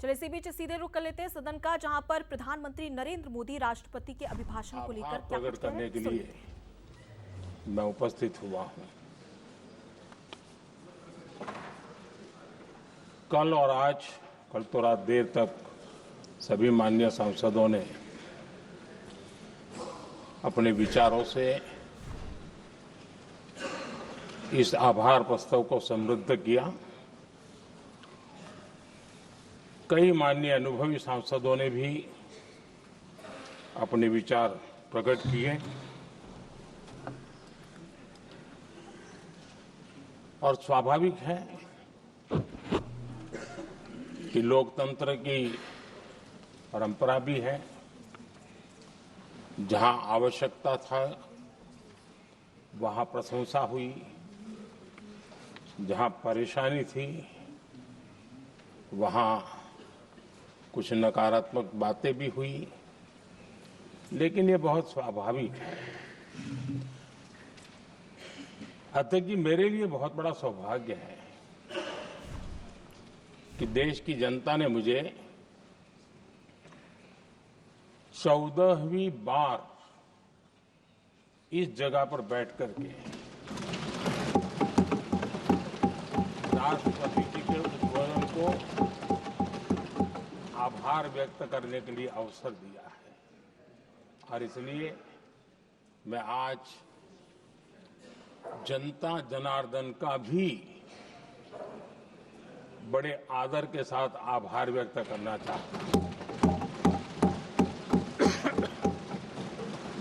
चलिए इसी बीच सीधे रुख कर लेते हैं सदन का, जहां पर प्रधानमंत्री नरेंद्र मोदी राष्ट्रपति के अभिभाषण को लेकर क्या प्रकट करने के लिए मैं उपस्थित हुआ हूं। कल और आज, कल तो रात देर तक सभी माननीय सांसदों ने अपने विचारों से इस आभार प्रस्ताव को समृद्ध किया। कई माननीय अनुभवी सांसदों ने भी अपने विचार प्रकट किए और स्वाभाविक है कि लोकतंत्र की परंपरा भी है, जहां आवश्यकता था वहां प्रशंसा हुई, जहां परेशानी थी वहां कुछ नकारात्मक बातें भी हुई, लेकिन ये बहुत स्वाभाविक है। अध्यक्ष जी, मेरे लिए बहुत बड़ा सौभाग्य है कि देश की जनता ने मुझे 14वीं बार इस जगह पर बैठ करके राष्ट्रपति जी के उद्बोधन को आभार व्यक्त करने के लिए अवसर दिया है, और इसलिए मैं आज जनता जनार्दन का भी बड़े आदर के साथ आभार व्यक्त करना चाहता हूं।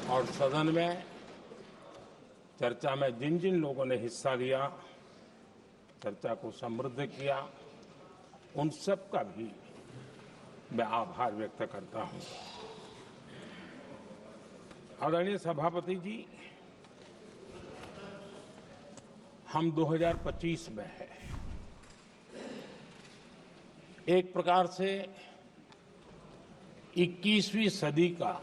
और सदन में चर्चा में जिन जिन लोगों ने हिस्सा लिया, चर्चा को समृद्ध किया, उन सब का भी मैं आभार व्यक्त करता हूं। आदरणीय सभापति जी, हम 2025 में हैं। एक प्रकार से 21वीं सदी का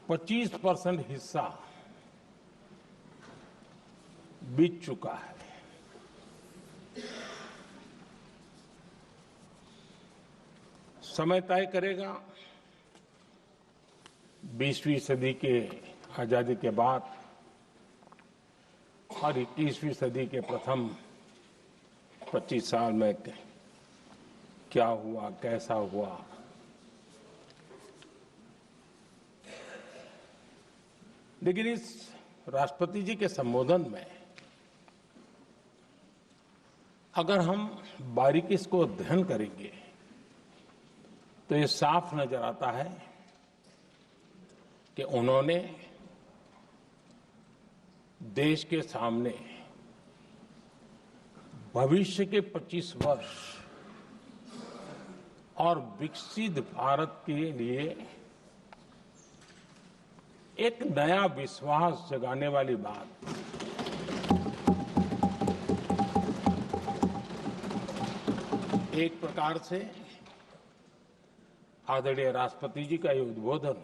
25% हिस्सा बीत चुका है। समय तय करेगा 20वीं सदी के आजादी के बाद और 21वीं सदी के प्रथम 25 साल में क्या हुआ, कैसा हुआ। लेकिन इस राष्ट्रपति जी के संबोधन में अगर हम बारीकी से अध्ययन करेंगे तो ये साफ नजर आता है कि उन्होंने देश के सामने भविष्य के 25 वर्ष और विकसित भारत के लिए एक नया विश्वास जगाने वाली बात, एक प्रकार से आदरणीय राष्ट्रपति जी का ये उद्बोधन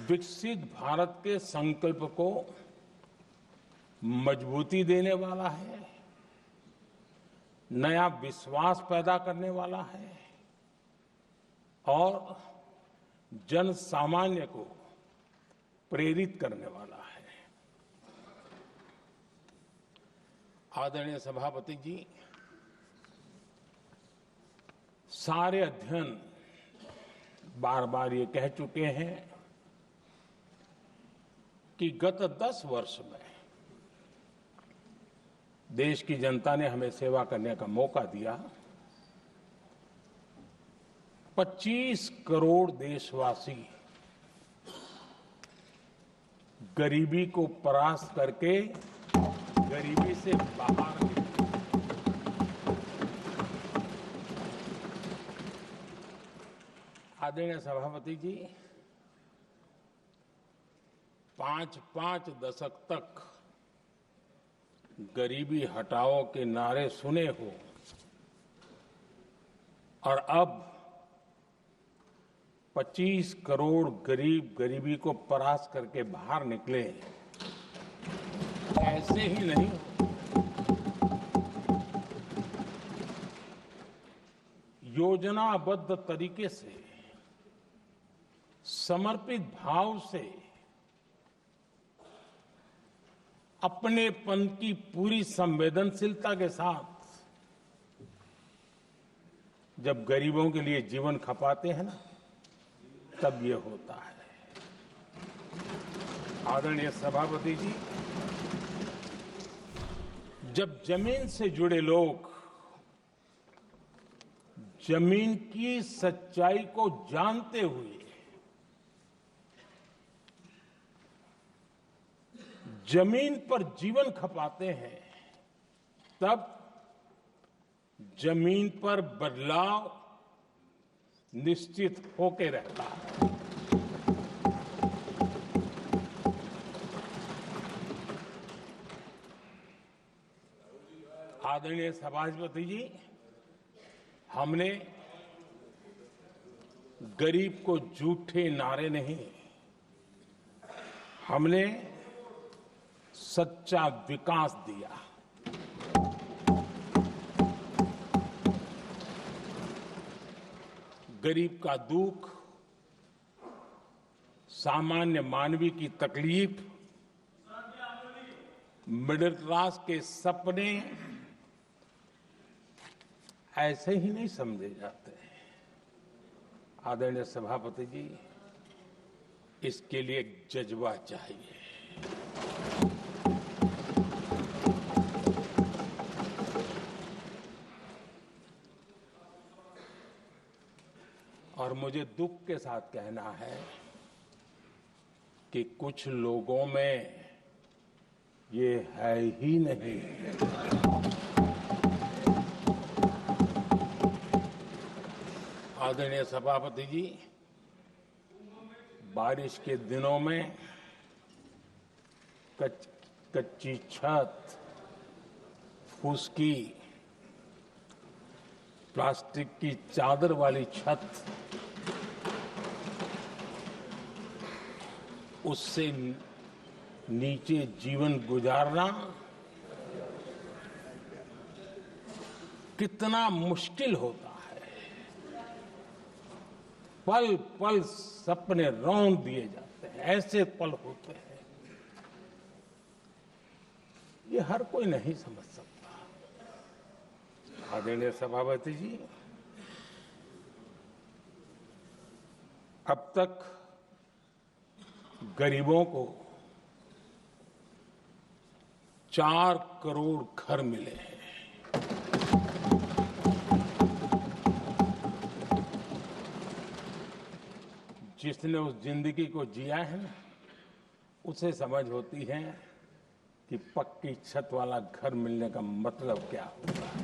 विकसित भारत के संकल्प को मजबूती देने वाला है, नया विश्वास पैदा करने वाला है और जन सामान्य को प्रेरित करने वाला है। आदरणीय सभापति जी, सारे अध्ययन बार बार ये कह चुके हैं कि गत 10 वर्ष में देश की जनता ने हमें सेवा करने का मौका दिया। 25 करोड़ देशवासी गरीबी को परास्त करके गरीबी से बाहर निकले। आदरणीय सभापति जी, 5 दशक तक गरीबी हटाओ के नारे सुने हो और अब 25 करोड़ गरीब गरीबी को परास्त करके बाहर निकले। ऐसे ही नहीं, योजनाबद्ध तरीके से, समर्पित भाव से, अपनेपन की पूरी संवेदनशीलता के साथ जब गरीबों के लिए जीवन खपाते हैं ना, तब ये होता है। आदरणीय सभापति जी, जब जमीन से जुड़े लोग जमीन की सच्चाई को जानते हुए जमीन पर जीवन खपाते हैं, तब जमीन पर बदलाव निश्चित होके रहता है। आदरणीय सभापति जी, हमने गरीब को झूठे नारे नहीं, हमने सच्चा विकास दिया। गरीब का दुख, सामान्य मानवी की तकलीफ, मिडिल क्लास के सपने ऐसे ही नहीं समझे जाते। आदरणीय सभापति जी, इसके लिए एक जज्बा चाहिए। और मुझे दुख के साथ कहना है कि कुछ लोगों में ये है ही नहीं। आदरणीय सभापति जी, बारिश के दिनों में कच्ची छत, फुसकी, प्लास्टिक की चादर वाली छत, उससे नीचे जीवन गुजारना कितना मुश्किल होता है। पल पल सपने रौंद दिए जाते हैं, ऐसे पल होते हैं, ये हर कोई नहीं समझ सकता। आदरणीय सभापति जी, अब तक गरीबों को 4 करोड़ घर मिले हैं। जिसने उस जिंदगी को जिया है ना, उसे समझ होती है कि पक्की छत वाला घर मिलने का मतलब क्या होता है।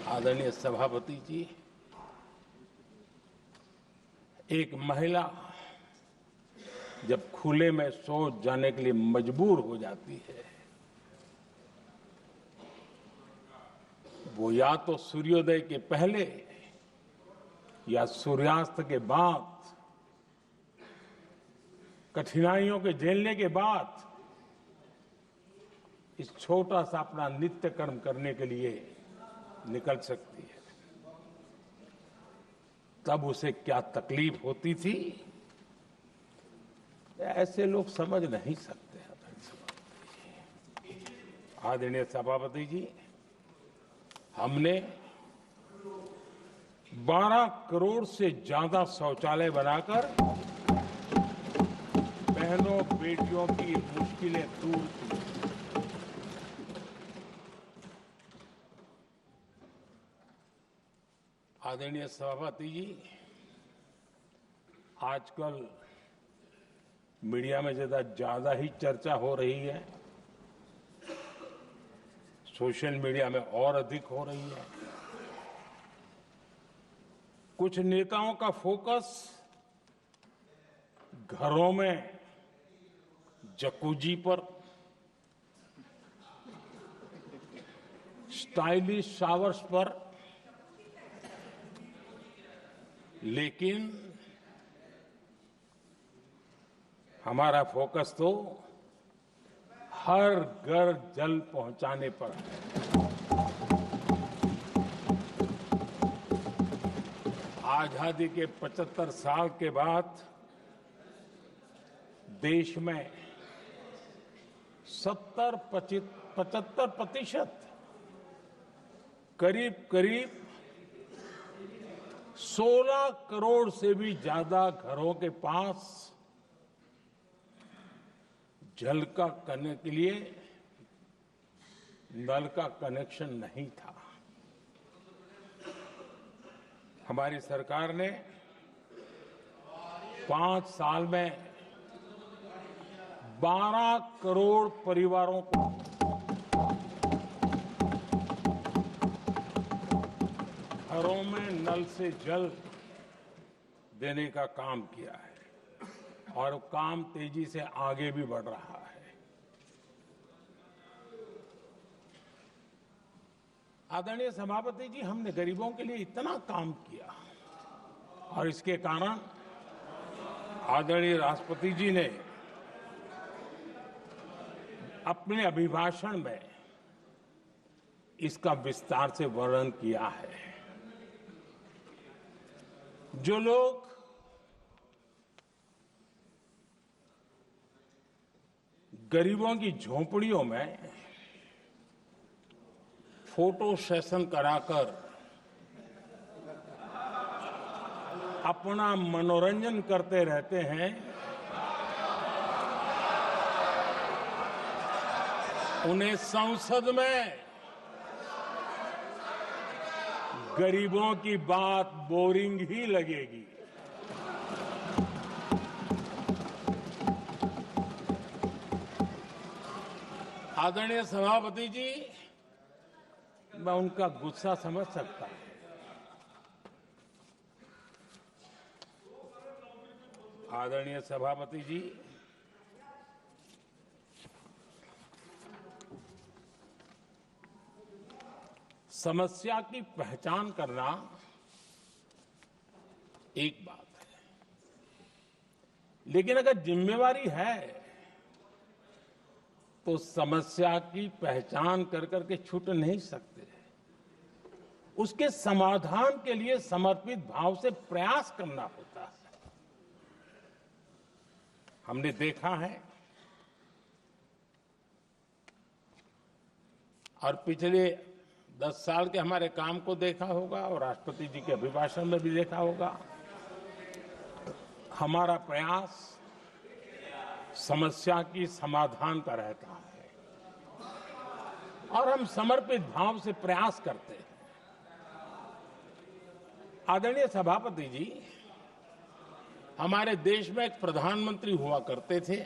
आदरणीय सभापति जी, एक महिला जब खुले में शौच जाने के लिए मजबूर हो जाती है, वो या तो सूर्योदय के पहले या सूर्यास्त के बाद, कठिनाइयों के झेलने के बाद इस छोटा सा अपना नित्य कर्म करने के लिए निकल सकती है। तब उसे क्या तकलीफ होती थी, ऐसे लोग समझ नहीं सकते। आदरणीय सभापति जी, हमने 12 करोड़ से ज्यादा शौचालय बनाकर बहनों बेटियों की मुश्किलें दूर की। आदरणीय सभापति जी, आजकल मीडिया में ज्यादा ही चर्चा हो रही है, सोशल मीडिया में और अधिक हो रही है। कुछ नेताओं का फोकस घरों में जकूजी पर, स्टाइलिश शावर्स पर, लेकिन हमारा फोकस तो हर घर जल पहुंचाने पर है। आजादी के 75 साल के बाद देश में 75% करीब 16 करोड़ से भी ज्यादा घरों के पास जल का करने के लिए नल का कनेक्शन नहीं था। हमारी सरकार ने 5 साल में 12 करोड़ परिवारों को घरों में नल से जल देने का काम किया है और काम तेजी से आगे भी बढ़ रहा है। आदरणीय सभापति जी, हमने गरीबों के लिए इतना काम किया और इसके कारण आदरणीय राष्ट्रपति जी ने अपने अभिभाषण में इसका विस्तार से वर्णन किया है। जो लोग गरीबों की झोंपड़ियों में फोटो सेशन कराकर अपना मनोरंजन करते रहते हैं, उन्हें संसद में गरीबों की बात बोरिंग ही लगेगी। आदरणीय सभापति जी, मैं उनका गुस्सा समझ सकता हूं। आदरणीय सभापति जी, समस्या की पहचान करना एक बात है, लेकिन अगर जिम्मेवारी है तो समस्या की पहचान कर करके छूट नहीं सकते। उसके समाधान के लिए समर्पित भाव से प्रयास करना होता है। हमने देखा है और पिछले 10 साल के हमारे काम को देखा होगा और राष्ट्रपति जी के अभिभाषण में भी देखा होगा। हमारा प्रयास समस्या की समाधान का रहता है और हम समर्पित भाव से प्रयास करते हैं। आदरणीय सभापति जी, हमारे देश में एक प्रधानमंत्री हुआ करते थे।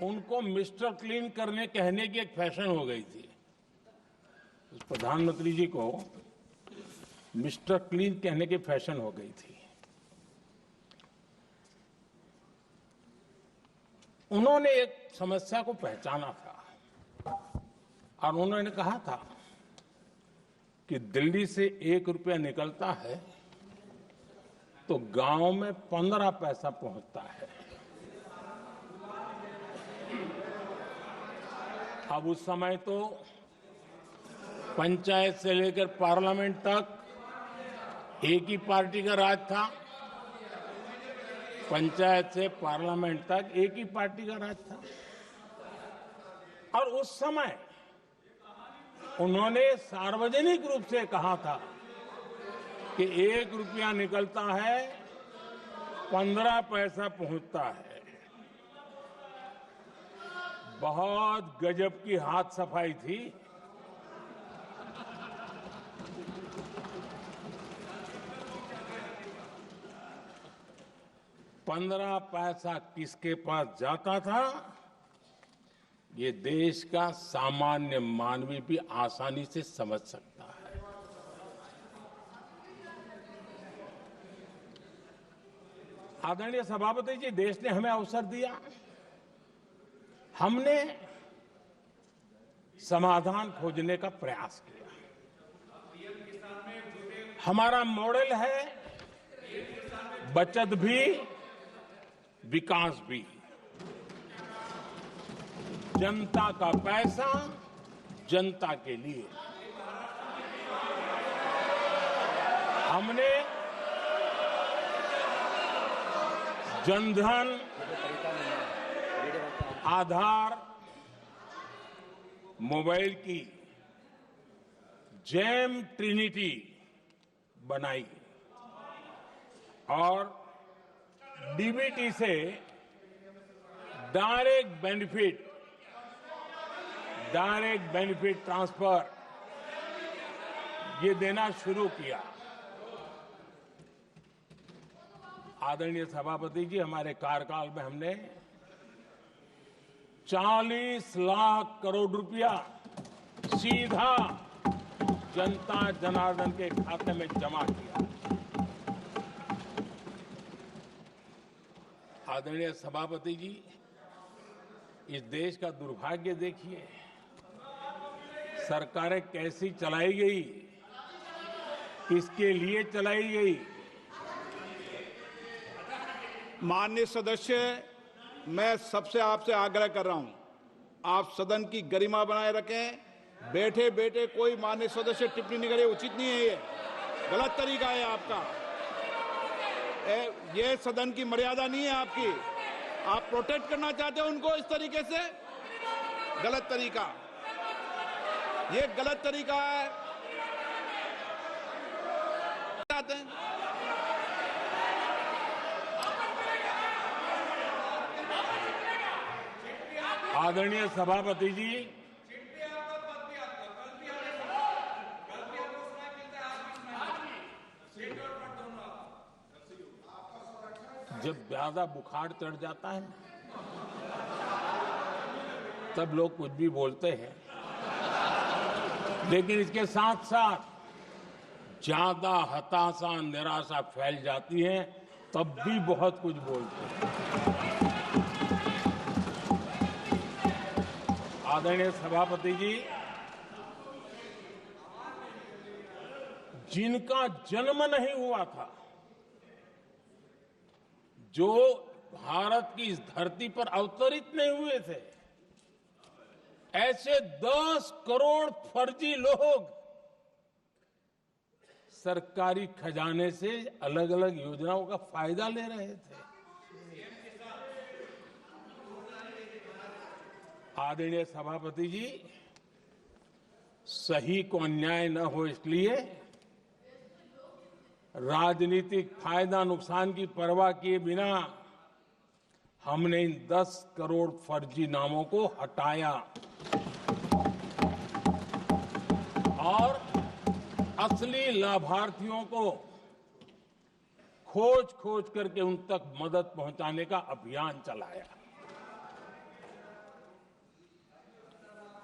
उनको मिस्टर क्लीन करने कहने की एक फैशन हो गई थी। उस प्रधानमंत्री जी को मिस्टर क्लीन कहने की फैशन हो गई थी। उन्होंने एक समस्या को पहचाना था और उन्होंने कहा था कि दिल्ली से 1 रुपया निकलता है तो गांव में 15 पैसा पहुंचता है। अब उस समय तो पंचायत से लेकर पार्लियामेंट तक एक ही पार्टी का राज था। पंचायत से पार्लियामेंट तक एक ही पार्टी का राज था और उस समय उन्होंने सार्वजनिक रूप से कहा था कि 1 रुपया निकलता है 15 पैसा पहुंचता है। बहुत गजब की हाथ सफाई थी। पंद्रह पैसा किसके पास जाता था, ये देश का सामान्य मानवी भी आसानी से समझ सकता है। आदरणीय सभापति जी, देश ने हमें अवसर दिया, हमने समाधान खोजने का प्रयास किया। हमारा मॉडल है बचत भी विकास भी। जनता का पैसा जनता के लिए। हमने जनधन, आधार, मोबाइल की जेम ट्रिनिटी बनाई और डीबीटी से डायरेक्ट बेनिफिट ट्रांसफर ये देना शुरू किया। आदरणीय सभापति जी, हमारे कार्यकाल में हमने 40 लाख करोड़ रुपया सीधा जनता जनार्दन के खाते में जमा किया। आदरणीय सभापति जी, इस देश का दुर्भाग्य देखिए, सरकारें कैसी चलाई गई, किसके लिए चलाई गई। माननीय सदस्य, मैं सबसे आपसे आग्रह कर रहा हूं, आप सदन की गरिमा बनाए रखें। बैठे बैठे कोई माननीय सदस्य टिप्पणी नहीं करे, उचित नहीं है, ये गलत तरीका है आपका। ये सदन की मर्यादा नहीं है आपकी। आप प्रोटेक्ट करना चाहते हो उनको इस तरीके से, गलत तरीका, ये गलत तरीका है। चाहते हैं आदरणीय सभापति जी, जब ज्यादा बुखार चढ़ जाता है तब लोग कुछ भी बोलते हैं, लेकिन इसके साथ साथ ज्यादा हताशा, निराशा फैल जाती है तब भी बहुत कुछ बोलते हैं। आदरणीय सभापति जी, जिनका जन्म नहीं हुआ था, जो भारत की इस धरती पर अवतरित नहीं हुए थे, ऐसे 10 करोड़ फर्जी लोग सरकारी खजाने से अलग अलग योजनाओं का फायदा ले रहे थे। आदरणीय सभापति जी, सही को अन्याय न हो इसलिए राजनीतिक फायदा नुकसान की परवाह किए बिना हमने इन 10 करोड़ फर्जी नामों को हटाया और असली लाभार्थियों को खोज खोज करके उन तक मदद पहुंचाने का अभियान चलाया।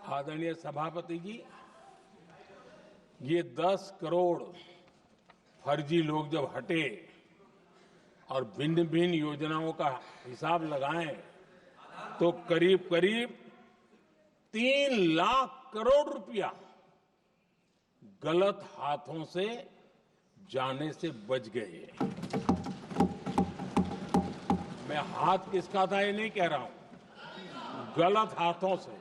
आदरणीय सभापति जी, ये 10 करोड़ फर्जी लोग जब हटे और भिन्न भिन्न योजनाओं का हिसाब लगाएं तो करीब करीब 3 लाख करोड़ रुपया गलत हाथों से जाने से बच गए। मैं हाथ किसका था ये नहीं कह रहा हूं, गलत हाथों से।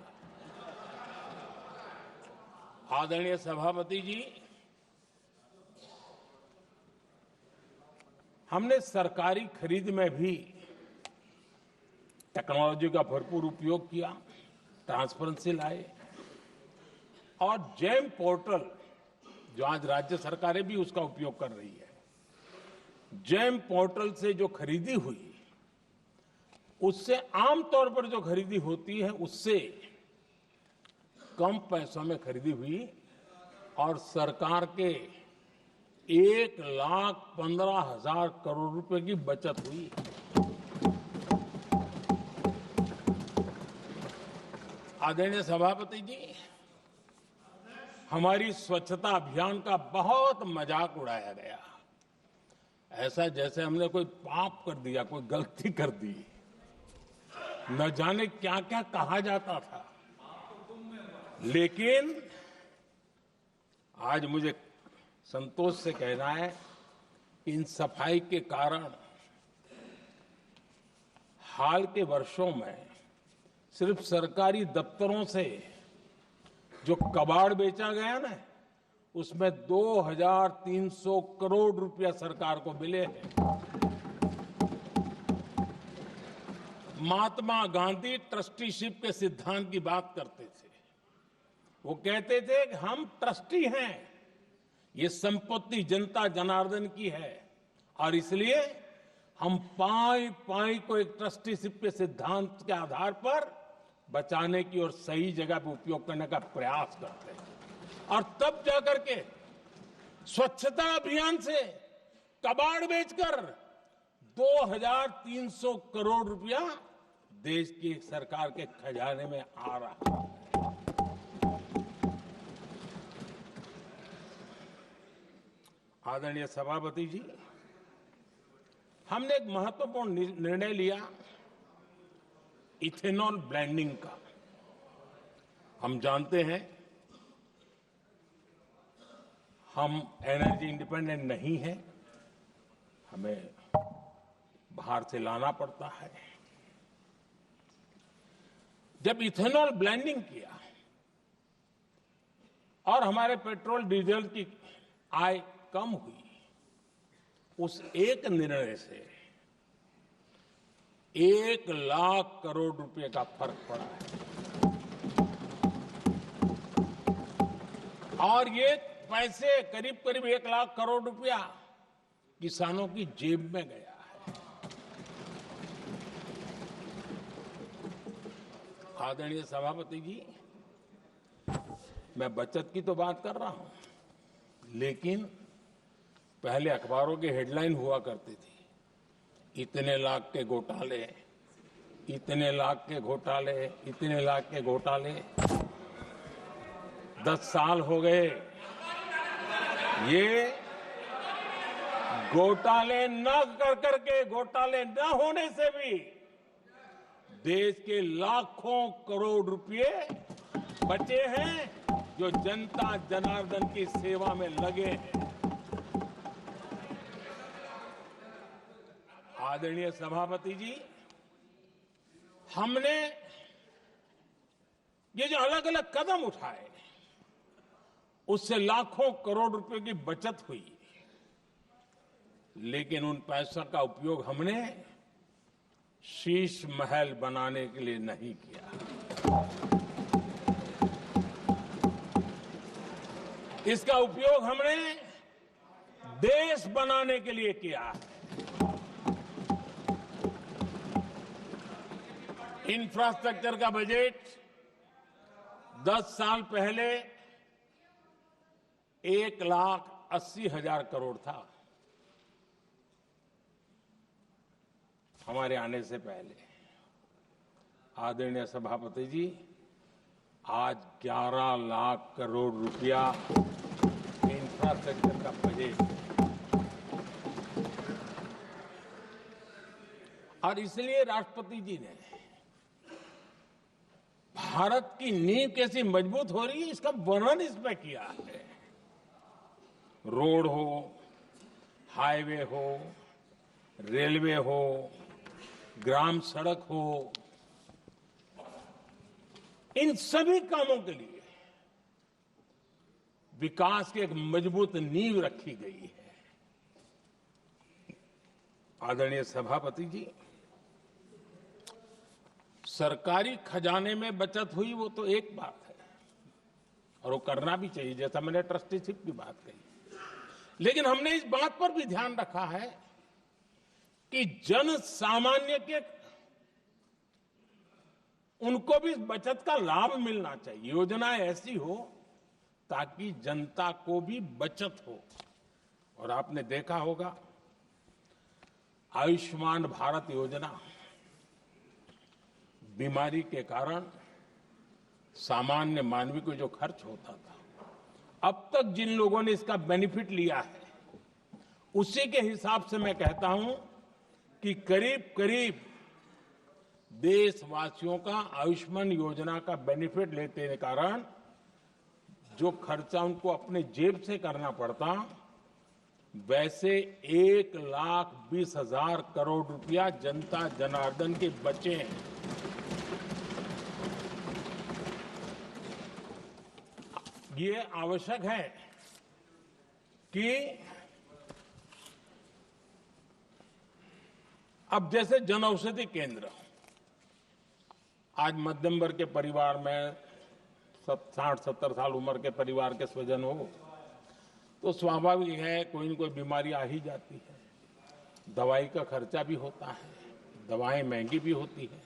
आदरणीय सभापति जी, हमने सरकारी खरीद में भी टेक्नोलॉजी का भरपूर उपयोग किया, ट्रांसपेरेंसी लाए और जेम पोर्टल, जो आज राज्य सरकारें भी उसका उपयोग कर रही है, जेम पोर्टल से जो खरीदी हुई, उससे आमतौर पर जो खरीदी होती है उससे कम पैसों में खरीदी हुई और सरकार के 1,15,000 करोड़ रुपए की बचत हुई। आदरणीय सभापति जी, हमारी स्वच्छता अभियान का बहुत मजाक उड़ाया गया, ऐसा जैसे हमने कोई पाप कर दिया, कोई गलती कर दी, न जाने क्या क्या कहा जाता था। लेकिन आज मुझे संतोष से कहना है कि इन सफाई के कारण हाल के वर्षों में सिर्फ सरकारी दफ्तरों से जो कबाड़ बेचा गया ना, उसमें 2300 करोड़ रुपया सरकार को मिले हैं। महात्मा गांधी ट्रस्टीशिप के सिद्धांत की बात करते थे। वो कहते थे कि हम ट्रस्टी हैं, ये संपत्ति जनता जनार्दन की है और इसलिए हम पाई पाई को एक ट्रस्टीशिप के सिद्धांत के आधार पर बचाने की और सही जगह पर उपयोग करने का प्रयास करते हैं। और तब जाकर के स्वच्छता अभियान से कबाड़ बेचकर 2300 करोड़ रुपया देश की सरकार के खजाने में आ रहा है। आदरणीय सभापति जी, हमने एक महत्वपूर्ण निर्णय लिया इथेनॉल ब्लेंडिंग का। हम जानते हैं हम एनर्जी इंडिपेंडेंट नहीं है, हमें बाहर से लाना पड़ता है। जब इथेनॉल ब्लेंडिंग किया और हमारे पेट्रोल डीजल की आय कम हुई, उस एक निर्णय से 1 लाख करोड़ रुपए का फर्क पड़ा है। और ये पैसे करीब करीब 1 लाख करोड़ रुपया किसानों की जेब में गया है। आदरणीय सभापति जी, मैं बचत की तो बात कर रहा हूं, लेकिन पहले अखबारों की हेडलाइन हुआ करती थी, इतने लाख के घोटाले, इतने लाख के घोटाले, इतने लाख के घोटाले। 10 साल हो गए, ये घोटाले न कर करके, घोटाले न होने से भी देश के लाखों करोड़ रुपए बचे हैं, जो जनता जनार्दन की सेवा में लगे हैं। आदरणीय सभापति जी, हमने ये जो अलग अलग कदम उठाए, उससे लाखों करोड़ रुपए की बचत हुई, लेकिन उन पैसों का उपयोग हमने शीश महल बनाने के लिए नहीं किया। इसका उपयोग हमने देश बनाने के लिए किया है। इंफ्रास्ट्रक्चर का बजट 10 साल पहले 1,80,000 करोड़ था, हमारे आने से पहले। आदरणीय सभापति जी, आज 11 लाख करोड़ रुपया इंफ्रास्ट्रक्चर का बजट, और इसलिए राष्ट्रपति जी ने भारत की नींव कैसी मजबूत हो रही है, इसका वर्णन इसमें किया है। रोड हो, हाईवे हो, रेलवे हो, ग्राम सड़क हो, इन सभी कामों के लिए विकास की एक मजबूत नींव रखी गई है। आदरणीय सभापति जी, सरकारी खजाने में बचत हुई वो तो एक बात है, और वो करना भी चाहिए, जैसा मैंने ट्रस्टीशिप की बात कही, लेकिन हमने इस बात पर भी ध्यान रखा है कि जन सामान्य के उनको भी बचत का लाभ मिलना चाहिए। योजनाएं ऐसी हो ताकि जनता को भी बचत हो। और आपने देखा होगा, आयुष्मान भारत योजना बीमारी के कारण सामान्य मानवी को जो खर्च होता था, अब तक जिन लोगों ने इसका बेनिफिट लिया है, उसी के हिसाब से मैं कहता हूं कि करीब करीब देशवासियों का आयुष्मान योजना का बेनिफिट लेते के कारण जो खर्चा उनको अपने जेब से करना पड़ता, वैसे 1,20,000 करोड़ रुपया जनता जनार्दन के बचे हैं। ये आवश्यक है कि अब जैसे जन औषधि केंद्र, आज मध्यम वर्ग के परिवार में 60-70 साल उम्र के परिवार के स्वजन हो तो स्वाभाविक है कोई न कोई बीमारी आ ही जाती है, दवाई का खर्चा भी होता है, दवाएं महंगी भी होती है।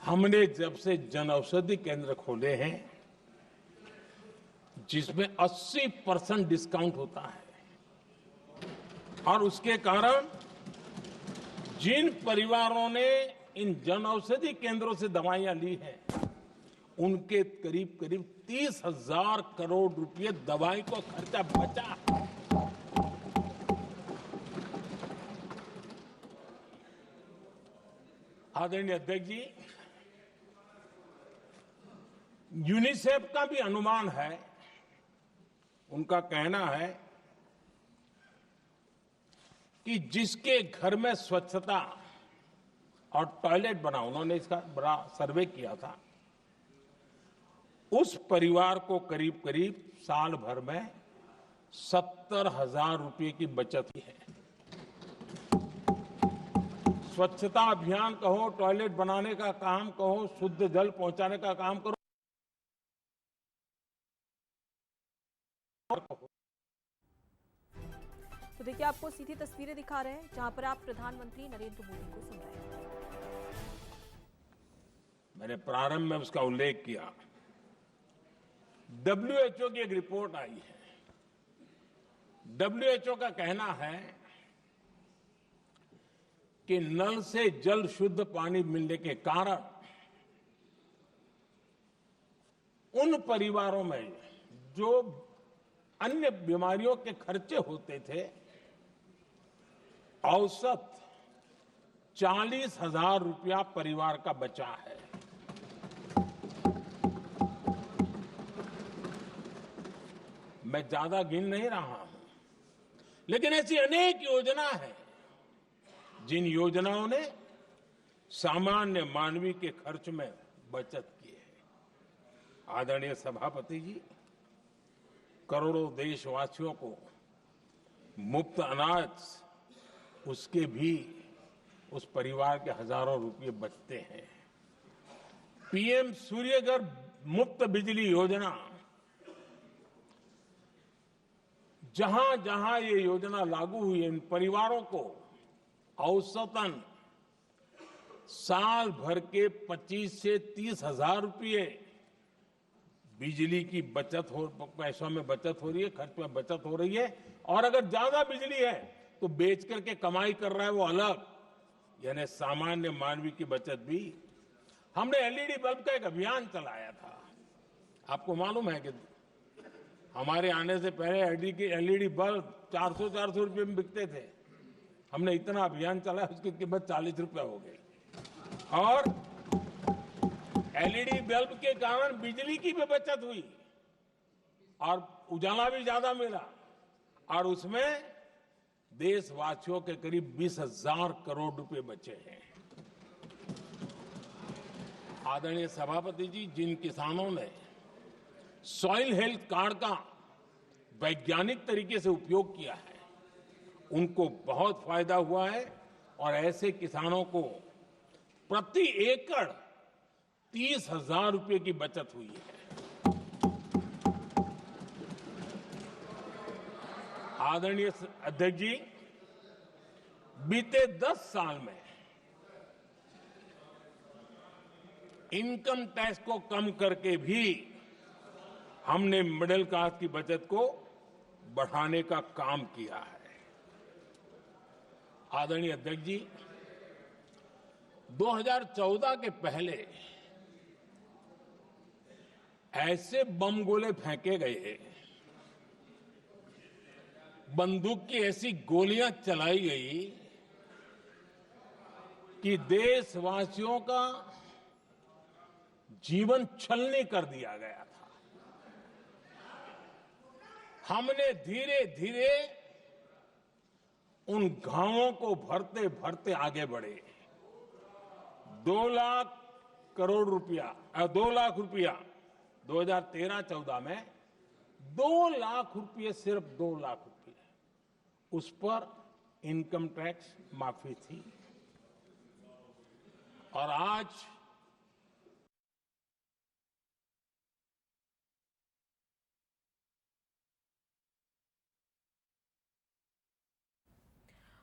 हमने जब से जन औषधि केंद्र खोले हैं जिसमें 80% डिस्काउंट होता है और उसके कारण जिन परिवारों ने इन जन औषधि केंद्रों से दवाइयां ली हैं उनके करीब करीब 30,000 करोड़ रुपए दवाई को खर्चा बचा। आदरणीय अध्यक्ष जी, यूनिसेफ का भी अनुमान है, उनका कहना है कि जिसके घर में स्वच्छता और टॉयलेट बना, उन्होंने इसका बड़ा सर्वे किया था, उस परिवार को करीब करीब साल भर में 70,000 रुपए की बचत हुई है। स्वच्छता अभियान कहो, टॉयलेट बनाने का काम कहो, शुद्ध जल पहुंचाने का काम करो, तो देखिए आपको सीधी तस्वीरें दिखा रहे हैं जहां पर आप प्रधानमंत्री नरेंद्र मोदी को सुन रहे हैं। मैंने प्रारंभ में उसका उल्लेख किया। WHO की एक रिपोर्ट आई है। WHO का कहना है कि नल से जल शुद्ध पानी मिलने के कारण उन परिवारों में जो अन्य बीमारियों के खर्चे होते थे, औसत 40,000 रुपया परिवार का बचा है। मैं ज्यादा गिन नहीं रहा हूं, लेकिन ऐसी अनेक योजना है जिन योजनाओं ने सामान्य मानवीय के खर्च में बचत की है। आदरणीय सभापति जी, करोड़ों देशवासियों को मुफ्त अनाज, उसके भी उस परिवार के हजारों रुपए बचते हैं। पीएम सूर्यघर मुफ्त बिजली योजना, जहां जहां ये योजना लागू हुई है, इन परिवारों को औसतन साल भर के 25 से 30,000 रुपये बिजली की बचत हो, पैसों में बचत हो रही है, खर्च में बचत हो रही है। और अगर ज्यादा बिजली है तो बेच करके कमाई कर रहा है वो अलग, यानी सामान्य मानवीय की बचत भी। हमने एलईडी बल्ब का एक अभियान चलाया था। आपको मालूम है कि हमारे आने से पहले एलईडी बल्ब 400 रुपए में बिकते थे। हमने इतना अभियान चलाया, उसकी कीमत 40 रुपए हो गई। और एलईडी बल्ब के कारण बिजली की भी बचत हुई और उजाला भी ज्यादा मिला, और उसमें देशवासियों के करीब 20,000 करोड़ रुपए बचे हैं। आदरणीय सभापति जी, जिन किसानों ने सॉइल हेल्थ कार्ड का वैज्ञानिक तरीके से उपयोग किया है, उनको बहुत फायदा हुआ है और ऐसे किसानों को प्रति एकड़ 30,000 रुपए की बचत हुई है। आदरणीय अध्यक्ष जी, बीते 10 साल में इनकम टैक्स को कम करके भी हमने मिडिल क्लास की बचत को बढ़ाने का काम किया है। आदरणीय अध्यक्ष जी, 2014 के पहले ऐसे बम गोले फेंके गए, बंदूक की ऐसी गोलियां चलाई गई कि देशवासियों का जीवन छलनी कर दिया गया था। हमने धीरे धीरे उन घावों को भरते भरते आगे बढ़े। 2 लाख रुपया 2013-14 में 2 लाख रुपए, सिर्फ 2 लाख रुपए, उस पर इनकम टैक्स माफी थी। और आज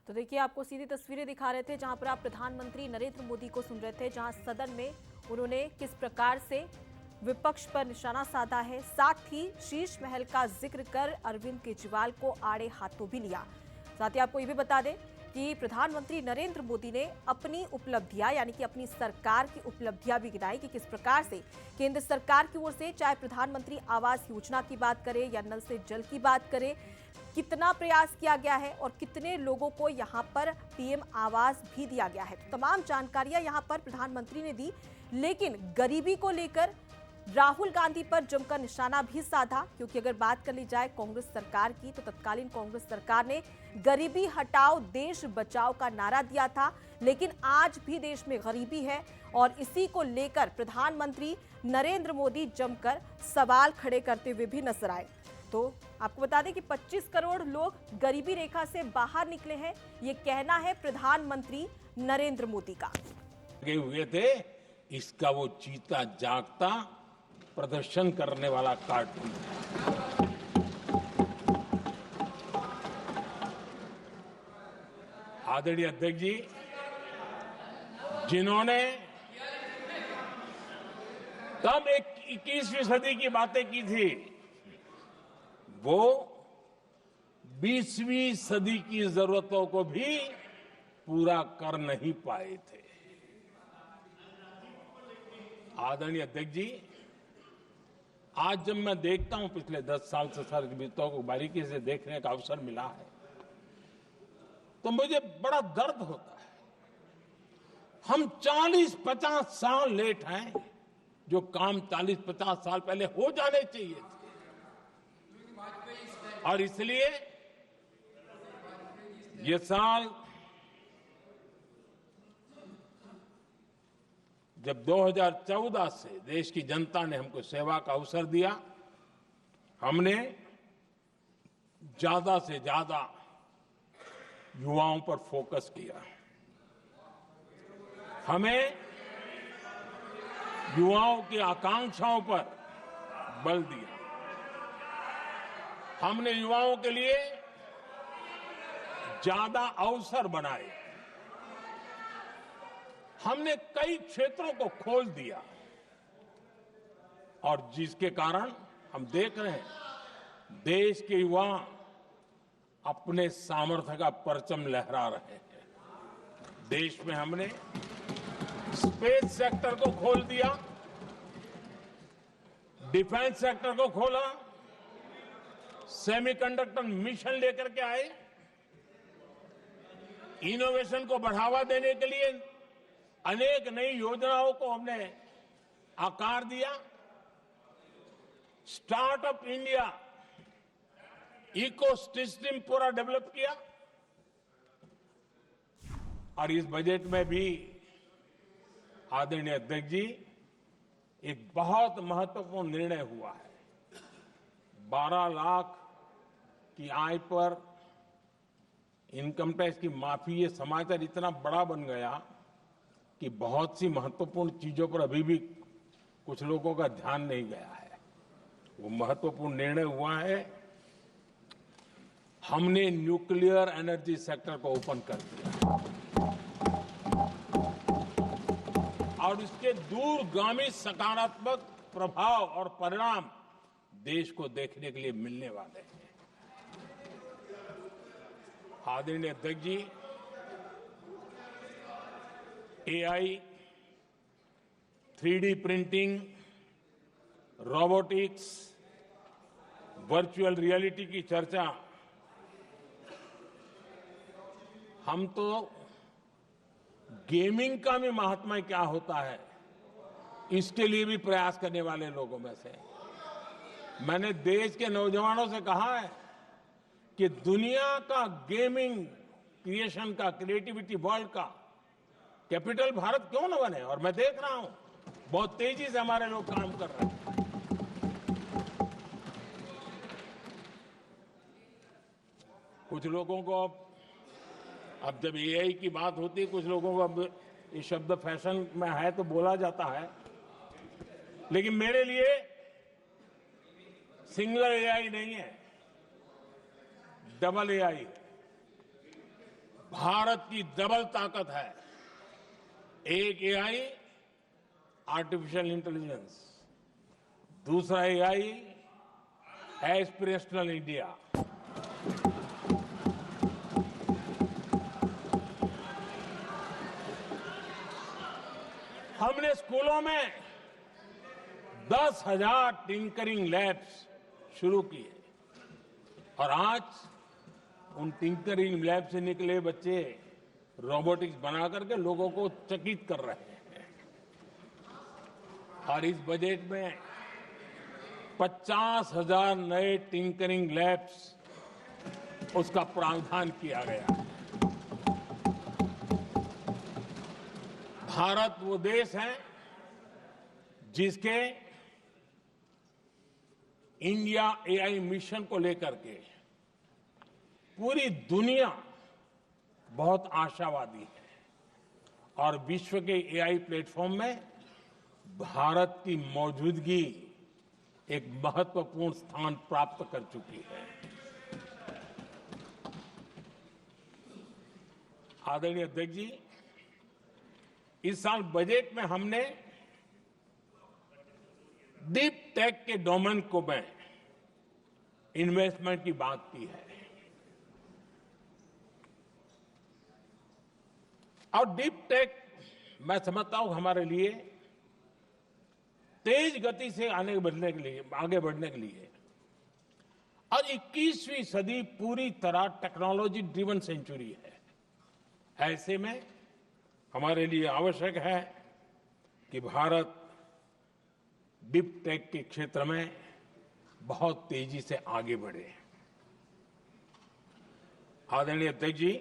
तो देखिए, आपको सीधी तस्वीरें दिखा रहे थे जहां पर आप प्रधानमंत्री नरेंद्र मोदी को सुन रहे थे, जहां सदन में उन्होंने किस प्रकार से विपक्ष पर निशाना साधा है। साथ ही शीश महल का जिक्र कर अरविंद केजरीवाल को आड़े हाथों भी लिया। साथ ही आपको ये भी बता दें कि प्रधानमंत्री नरेंद्र मोदी ने अपनी उपलब्धियां, यानी कि अपनी सरकार की उपलब्धियां भी गिनाई कि किस प्रकार से केंद्र सरकार की ओर से चाहे प्रधानमंत्री आवास योजना की बात करें या नल से जल की बात करें, कितना प्रयास किया गया है और कितने लोगों को यहां पर पीएम आवास भी दिया गया है। तो तमाम जानकारियां यहां पर प्रधानमंत्री ने दी, लेकिन गरीबी को लेकर राहुल गांधी पर जमकर निशाना भी साधा, क्योंकि अगर बात कर ली जाए कांग्रेस सरकार की तो तत्कालीन कांग्रेस सरकार ने गरीबी हटाओ देश बचाओ का नारा दिया था, लेकिन आज भी देश में गरीबी है और इसी को लेकर प्रधानमंत्री नरेंद्र मोदी जमकर सवाल खड़े करते हुए भी नजर आए। तो आपको बता दें कि 25 करोड़ लोग गरीबी रेखा से बाहर निकले हैं, ये कहना है प्रधानमंत्री नरेंद्र मोदी का। हुए थे इसका वो चीता जागता प्रदर्शन करने वाला कार्टून। आदरणीय अध्यक्ष जी, जिन्होंने तब 21वीं सदी की बातें की थी, वो 20वीं सदी की जरूरतों को भी पूरा कर नहीं पाए थे। आदरणीय अध्यक्ष जी, आज जब मैं देखता हूं पिछले 10 साल से सरकारों को बारीकी से देखने का अवसर मिला है, तो मुझे बड़ा दर्द होता है। हम 40-50 साल लेट हैं, जो काम 40-50 साल पहले हो जाने चाहिए थे। और इसलिए ये साल जब 2014 से देश की जनता ने हमको सेवा का अवसर दिया, हमने ज्यादा से ज्यादा युवाओं पर फोकस किया। हमें युवाओं की आकांक्षाओं पर बल दिया। हमने युवाओं के लिए ज्यादा अवसर बनाए। हमने कई क्षेत्रों को खोल दिया और जिसके कारण हम देख रहे हैं देश के युवा अपने सामर्थ्य का परचम लहरा रहे हैं। देश में हमने स्पेस सेक्टर को खोल दिया, डिफेंस सेक्टर को खोला, सेमीकंडक्टर मिशन लेकर के आए, इनोवेशन को बढ़ावा देने के लिए अनेक नई योजनाओं को हमने आकार दिया। स्टार्टअप इंडिया इकोसिस्टम पूरा डेवलप किया। और इस बजट में भी आदरणीय अध्यक्ष जी, एक बहुत महत्वपूर्ण निर्णय हुआ है। 12 लाख की आय पर इनकम टैक्स की माफी। ये समाचार इतना बड़ा बन गया कि बहुत सी महत्वपूर्ण चीजों पर अभी भी कुछ लोगों का ध्यान नहीं गया है। वो महत्वपूर्ण निर्णय हुआ है, हमने न्यूक्लियर एनर्जी सेक्टर को ओपन कर दिया और इसके दूरगामी सकारात्मक प्रभाव और परिणाम देश को देखने के लिए मिलने वाले हैं। आदरणीय अध्यक्ष जी, AI, 3D printing, robotics, virtual reality की चर्चा हम तो गेमिंग का भी महात्मा क्या होता है इसके लिए भी प्रयास करने वाले लोगों में से। मैंने देश के नौजवानों से कहा है कि दुनिया का गेमिंग क्रिएशन का, क्रिएटिविटी वर्ल्ड का कैपिटल भारत क्यों न बने। और मैं देख रहा हूं बहुत तेजी से हमारे लोग काम कर रहे हैं। कुछ लोगों को अब जब एआई की बात होती है, कुछ लोगों को अब ये शब्द फैशन में है तो बोला जाता है, लेकिन मेरे लिए सिंगल एआई नहीं है, डबल एआई। भारत की डबल ताकत है। एक एआई आर्टिफिशियल इंटेलिजेंस, दूसरा एआई एस्पिरेशनल इंडिया। हमने स्कूलों में 10,000 टिंकरिंग लैब्स शुरू किए और आज उन टिंकरिंग लैब से निकले बच्चे रोबोटिक्स बना करके लोगों को चकित कर रहे हैं। और इस बजट में 50,000 नए टिंकरिंग लैब्स उसका प्रावधान किया गया। भारत वो देश है जिसके इंडिया एआई मिशन को लेकर के पूरी दुनिया बहुत आशावादी है और विश्व के एआई प्लेटफॉर्म में भारत की मौजूदगी एक महत्वपूर्ण स्थान प्राप्त कर चुकी है। आदरणीय अध्यक्ष जी, इस साल बजट में हमने डीप टेक के डोमेन को में इन्वेस्टमेंट की बात की है और डीप टेक मैं समझता हूं हमारे लिए तेज गति से आगे बढ़ने के लिए और 21वीं सदी पूरी तरह टेक्नोलॉजी ड्रिवन सेंचुरी है। ऐसे में हमारे लिए आवश्यक है कि भारत डीप टेक के क्षेत्र में बहुत तेजी से आगे बढ़े। आदरणीय अध्यक्ष जी,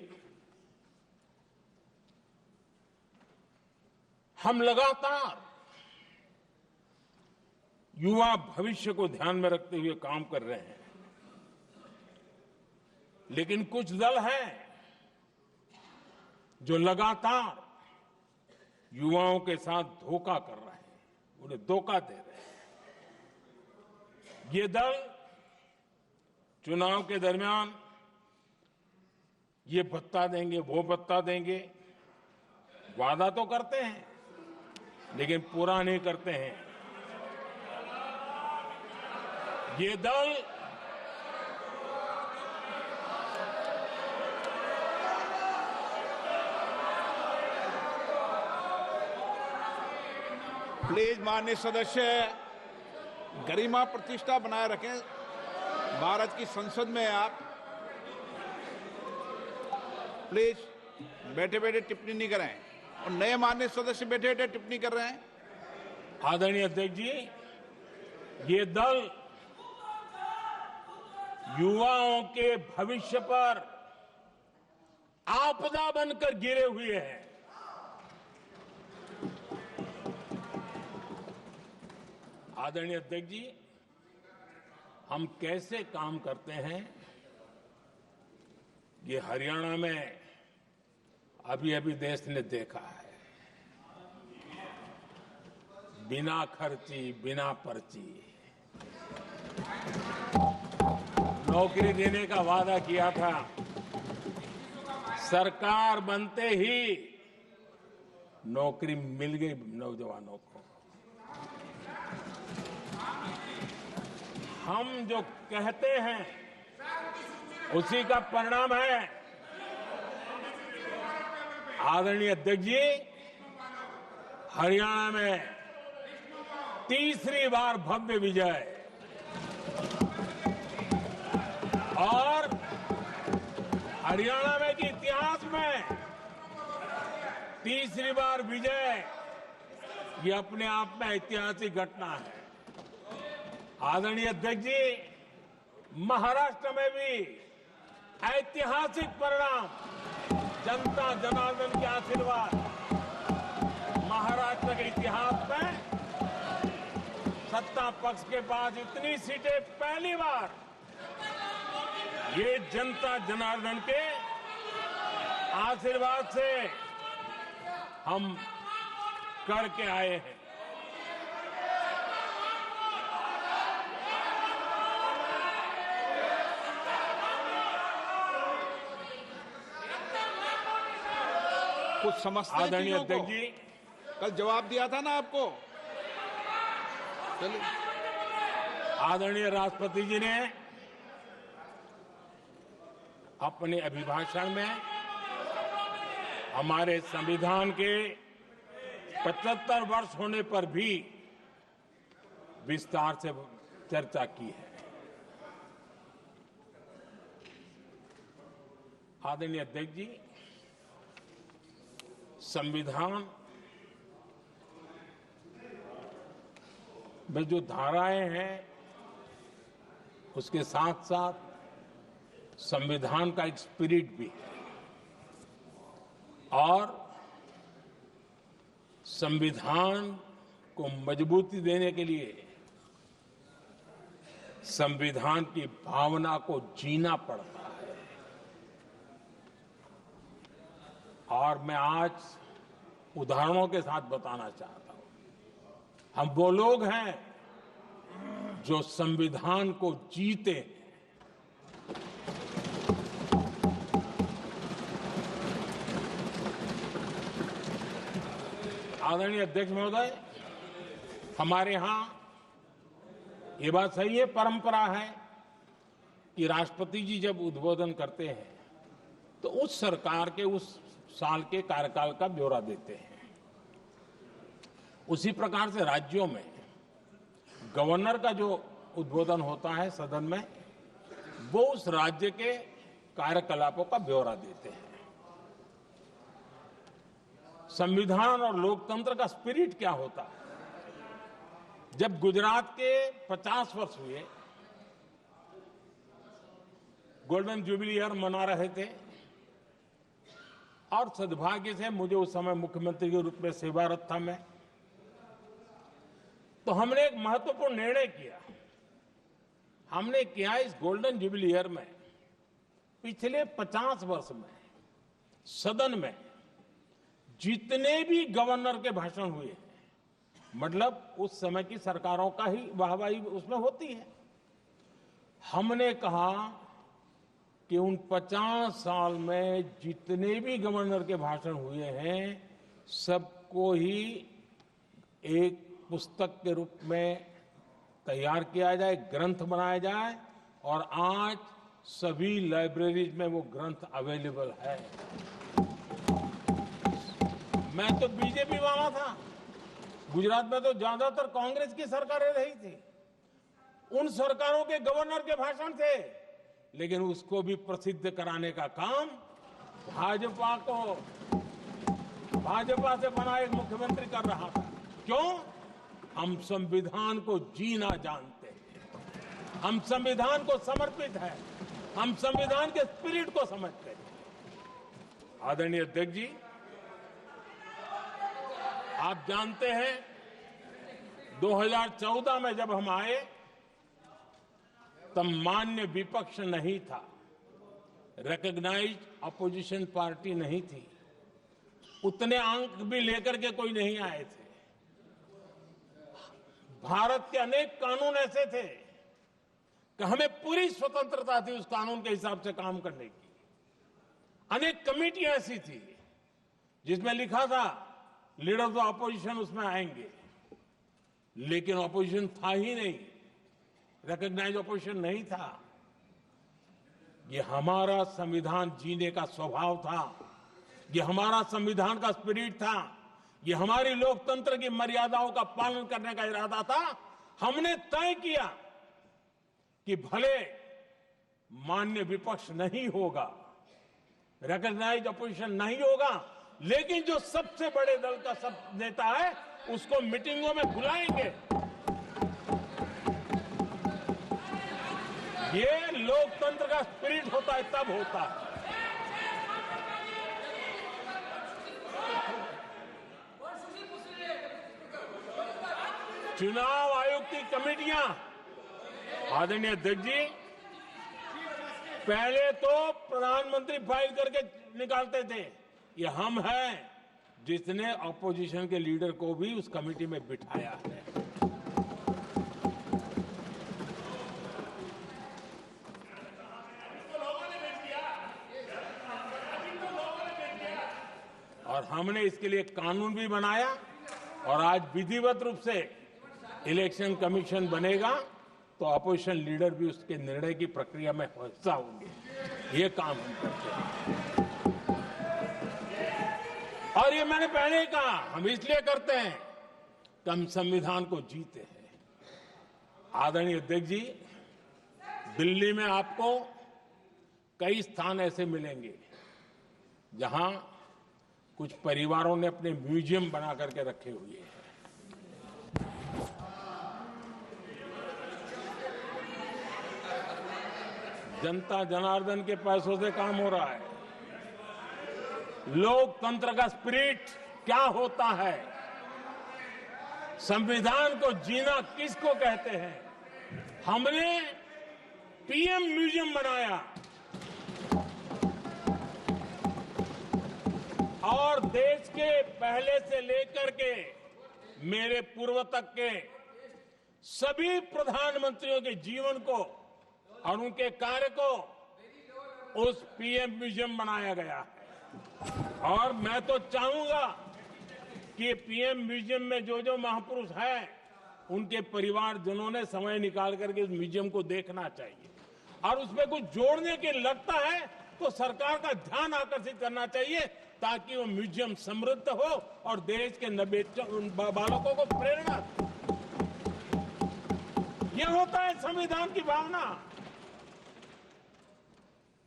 हम लगातार युवा भविष्य को ध्यान में रखते हुए काम कर रहे हैं, लेकिन कुछ दल हैं जो लगातार युवाओं के साथ धोखा कर रहे हैं, उन्हें धोखा दे रहे हैं। ये दल चुनाव के दरमियान ये भत्ता देंगे, वो भत्ता देंगे, वादा तो करते हैं लेकिन पूरा नहीं करते हैं। ये दल प्लीज माननीय सदस्य गरिमा प्रतिष्ठा बनाए रखें। भारत की संसद में आप प्लीज बैठे बैठे टिप्पणी नहीं करें और नए माननीय सदस्य बैठे बैठे टिप्पणी कर रहे हैं। आदरणीय अध्यक्ष जी, ये दल युवाओं के भविष्य पर आपदा बनकर गिरे हुए हैं। आदरणीय अध्यक्ष जी, हम कैसे काम करते हैं ये हरियाणा में अभी अभी देश ने देखा है। बिना खर्ची, बिना पर्ची नौकरी देने का वादा किया था, सरकार बनते ही नौकरी मिल गई नौजवानों को। हम जो कहते हैं उसी का परिणाम है। आदरणीय अध्यक्ष जी, हरियाणा में तीसरी बार भव्य विजय और हरियाणा में के इतिहास में तीसरी बार विजय, ये अपने आप में ऐतिहासिक घटना है। आदरणीय अध्यक्ष जी, महाराष्ट्र में भी ऐतिहासिक परिणाम, जनता जनार्दन के आशीर्वाद। महाराष्ट्र के इतिहास में सत्ता पक्ष के पास इतनी सीटें पहली बार ये जनता जनार्दन के आशीर्वाद से हम करके आए हैं। कुछ समझते हैं आदरणीय चीजों को? अध्यक्ष जी, कल जवाब दिया था ना आपको। चलिए। आदरणीय राष्ट्रपति जी ने अपने अभिभाषण में हमारे संविधान के 75 वर्ष होने पर भी विस्तार से चर्चा की है। आदरणीय अध्यक्ष जी, संविधान में जो धाराएं हैं उसके साथ साथ संविधान का एक स्पिरिट भी है और संविधान को मजबूती देने के लिए संविधान की भावना को जीना पड़ता है। और मैं आज उदाहरणों के साथ बताना चाहता हूं। हम वो लोग हैं जो संविधान को जीते हैं। आदरणीय अध्यक्ष महोदय, हमारे यहां ये बात सही है, परंपरा है कि राष्ट्रपति जी जब उद्बोधन करते हैं तो उस सरकार के उस साल के कार्यकाल का ब्यौरा देते हैं। उसी प्रकार से राज्यों में गवर्नर का जो उद्बोधन होता है सदन में, वो उस राज्य के कार्यकलापों का ब्यौरा देते हैं। संविधान और लोकतंत्र का स्पिरिट क्या होता है? जब गुजरात के 50 वर्ष हुए, गोल्डन जुबली ईयर मना रहे थे और सद्भाग्य से मुझे उस समय मुख्यमंत्री के रूप में सेवारत था मैं, तो हमने एक महत्वपूर्ण निर्णय किया। हमने किया इस गोल्डन जुबली ईयर में पिछले 50 वर्ष में सदन में जितने भी गवर्नर के भाषण हुए हैं, मतलब उस समय की सरकारों का ही वाहवाही उसमें होती है, हमने कहा कि उन 50 साल में जितने भी गवर्नर के भाषण हुए हैं सबको ही एक पुस्तक के रूप में तैयार किया जाए, ग्रंथ बनाया जाए और आज सभी लाइब्रेरीज में वो ग्रंथ अवेलेबल है। मैं तो बीजेपी वाला था, गुजरात में तो ज्यादातर कांग्रेस की सरकारें रही थी, उन सरकारों के गवर्नर के भाषण थे, लेकिन उसको भी प्रसिद्ध कराने का काम भाजपा से बना एक मुख्यमंत्री कर रहा था। क्यों? हम संविधान को जीना जानते हैं, हम संविधान को समर्पित हैं, हम संविधान के स्पिरिट को समझते हैं। आदरणीय अध्यक्ष जी, आप जानते हैं 2014 में जब हम आए तब मान्य विपक्ष नहीं था, रिकॉग्नाइज्ड अपोजिशन पार्टी नहीं थी, उतने अंक भी लेकर के कोई नहीं आए थे। भारत के अनेक कानून ऐसे थे कि हमें पूरी स्वतंत्रता थी उस कानून के हिसाब से काम करने की। अनेक कमेटियां ऐसी थी जिसमें लिखा था लीडर्स ऑफ अपोजिशन उसमें आएंगे, लेकिन अपोजिशन था ही नहीं, रिकॉग्नाइज अपोजिशन नहीं था। ये हमारा संविधान जीने का स्वभाव था, ये हमारा संविधान का स्पिरिट था, ये हमारी लोकतंत्र की मर्यादाओं का पालन करने का इरादा था। हमने तय किया कि भले मान्य विपक्ष नहीं होगा, रिकॉग्नाइज अपोजिशन नहीं होगा, लेकिन जो सबसे बड़े दल का सब नेता है उसको मीटिंगों में बुलाएंगे। ये लोकतंत्र का स्पिरिट होता है, तब होता है। चुनाव आयोग की कमेटियां, आदरणीय अध्यक्ष जी, पहले तो प्रधानमंत्री फाइल करके निकालते थे। ये हम हैं जिसने ऑपोजिशन के लीडर को भी उस कमेटी में बिठाया है। और हमने इसके लिए कानून भी बनाया और आज विधिवत रूप से इलेक्शन कमीशन बनेगा तो अपोजिशन लीडर भी उसके निर्णय की प्रक्रिया में हिस्सा होंगे। ये काम हम करते हैं और ये मैंने पहले ही कहा, हम इसलिए करते हैं कि हम संविधान को जीते हैं। आदरणीय अध्यक्ष जी, दिल्ली में आपको कई स्थान ऐसे मिलेंगे जहां कुछ परिवारों ने अपने म्यूजियम बना करके रखे हुए हैं। जनता जनार्दन के पैसों से काम हो रहा है। लोकतंत्र का स्पिरिट क्या होता है, संविधान को जीना किसको कहते हैं, हमने पीएम म्यूजियम बनाया और देश के पहले से लेकर के मेरे पूर्व तक के सभी प्रधानमंत्रियों के जीवन को और उनके कार्य को उस पीएम म्यूजियम बनाया गया है। और मैं तो चाहूंगा कि पीएम म्यूजियम में जो जो महापुरुष हैं उनके परिवारजनों ने समय निकाल करके उस म्यूजियम को देखना चाहिए और उसमें कुछ जोड़ने के लगता है तो सरकार का ध्यान आकर्षित करना चाहिए ताकि वो म्यूजियम समृद्ध हो और देश के बालकों को प्रेरणा दे। ये होता है संविधान की भावना।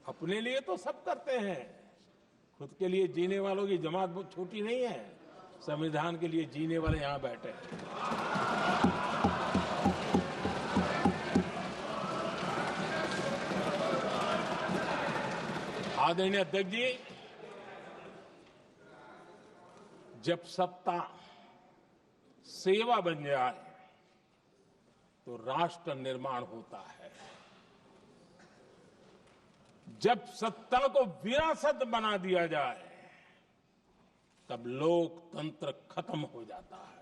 अपने लिए तो सब करते हैं, खुद के लिए जीने वालों की जमात बहुत छोटी नहीं है। संविधान के लिए जीने वाले यहां बैठे हैं। आदरणीय अध्यक्ष जी, जब सत्ता सेवा बन जाए तो राष्ट्र निर्माण होता है। जब सत्ता को विरासत बना दिया जाए तब लोकतंत्र खत्म हो जाता है।